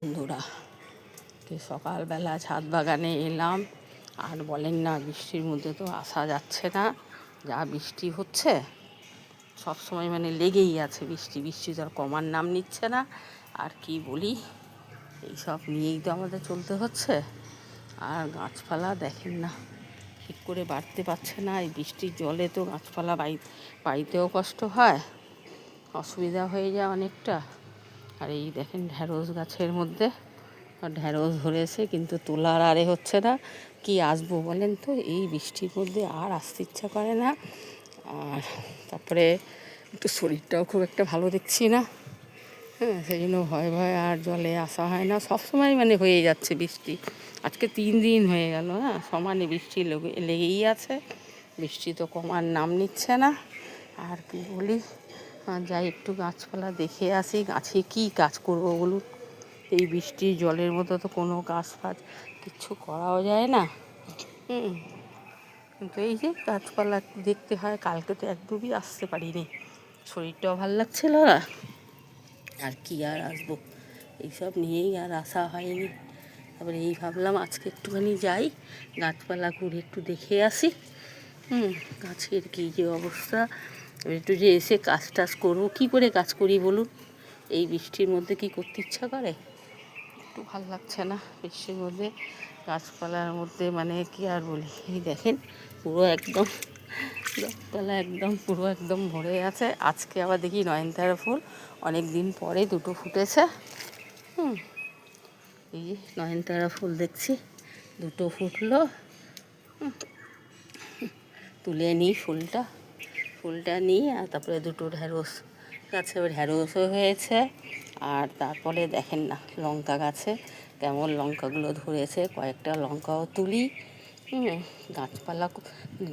বন্ধুরা, সকালবেলা ছাদ বাগানে এলাম আর বলেন না, বৃষ্টির মধ্যে তো আসা যাচ্ছে না। যা বৃষ্টি হচ্ছে সব সময়, মানে লেগেই আছে বৃষ্টি। বৃষ্টি তো আর কমার নাম নিচ্ছে না। আর কি বলি, এইসব নিয়েই তো আমাদের চলতে হচ্ছে। আর গাছপালা দেখেন না, ঠিক করে বাড়তে পারছে না। এই বৃষ্টির জলে তো গাছপালা বাড়িতেও কষ্ট হয়, অসুবিধা হয়ে যায় অনেকটা। আর এই দেখেন ঢ্যাঁড়স গাছের মধ্যে ঢ্যাঁড়স ধরেছে, কিন্তু তোলার আরে হচ্ছে না। কি আসবো বলেন তো, এই বৃষ্টির মধ্যে আর আসতে ইচ্ছা করে না। আর তারপরে একটু শরীরটাও খুব একটা ভালো দেখছি না। হ্যাঁ, সেই জন্য ভয় ভয় আর জলে আসা হয় না। সবসময় মানে হয়ে যাচ্ছে বৃষ্টি। আজকে 3 দিন হয়ে গেল, হ্যাঁ, সমানে বৃষ্টি লেগেই আছে। বৃষ্টি তো কমার নাম নিচ্ছে না। আর কি বলি, যাই একটু গাছপালা দেখে আসি। গাছে কি কাজ করবো বলুন, এই বৃষ্টির জলের মতো তো কোনো কাজ ফাজ কিচ্ছু করাও যায় না। কিন্তু এই যে গাছপালা দেখতে হয়। কালকে তো একদমই আসতে পারিনি, শরীরটাও ভালো লাগছিল না। আর কি আর আসবো, এইসব নিয়েই আর আসা হয়নি। তারপরে এই ভাবলাম আজকে একটুখানি যাই, গাছপালা ঘুরে একটু দেখে আসি। গাছের কী যে অবস্থা। একটু যে এসে কাজ টাজ করবো, কী করে কাজ করি বলুন? এই বৃষ্টির মধ্যে কি করতে ইচ্ছা করে? একটু ভালো লাগছে না বৃষ্টির মধ্যে, গাছপালার মধ্যে। মানে কি আর বলি, এই দেখেন পুরো একদম গাছপালা একদম পুরো একদম ভরে আছে। আজকে আবার দেখি নয়নতারা ফুল অনেক দিন পরে দুটো ফুটেছে। এই যে নয়নতারা ফুল দেখছি দুটো ফুটলো। তুলে নিই ফুলটা নিই। আর তারপরে দুটো ঢ্যাঁড়স গাছে ঢ্যাঁড়সও হয়েছে। আর তারপরে দেখেন না, লঙ্কা গাছে কেমন লঙ্কাগুলো ধরেছে। কয়েকটা লঙ্কাও তুলি। গাছপালা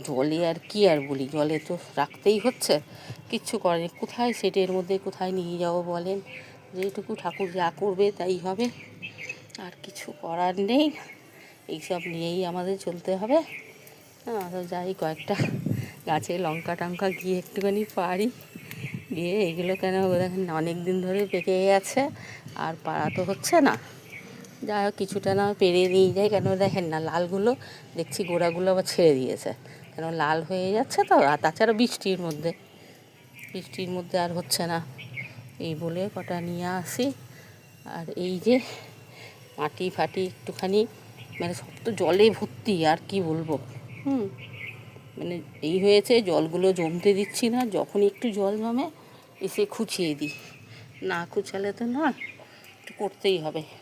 জলে আর কি আর বলি, জলে তো রাখতেই হচ্ছে, কিচ্ছু করেনি। কোথায় সেটের মধ্যে কোথায় নিয়ে যাবো বলেন? যেটুকু ঠাকুর যা করবে তাই হবে, আর কিছু করার নেই। এইসব নিয়েই আমাদের চলতে হবে। হ্যাঁ, তো যাই কয়েকটা গাছে লঙ্কা টঙ্কা গিয়ে একটুখানি পারি। গিয়ে এগুলো কেন দেখেন অনেক দিন ধরে পেকে গেছে, আর পাড়া তো হচ্ছে না। যাই হোক কিছুটা না পেরে নিয়ে যাই। কেন দেখেন না, লালগুলো দেখছি গোড়াগুলো আবার ছেড়ে দিয়েছে, কেন লাল হয়ে যাচ্ছে তো। আর তাছাড়া বৃষ্টির মধ্যে আর হচ্ছে না। এই বলে কটা নিয়ে আসি। আর এই যে মাটি ফাটি একটুখানি, মানে সব তো জলে ভর্তি, আর কি বলবো। মানে এই হয়েছে, জলগুলো জমতে দিচ্ছি না। যখন একটু জল জমে এসে খুঁচিয়ে দিই, না খুঁচালে তো না, একটু করতেই হবে।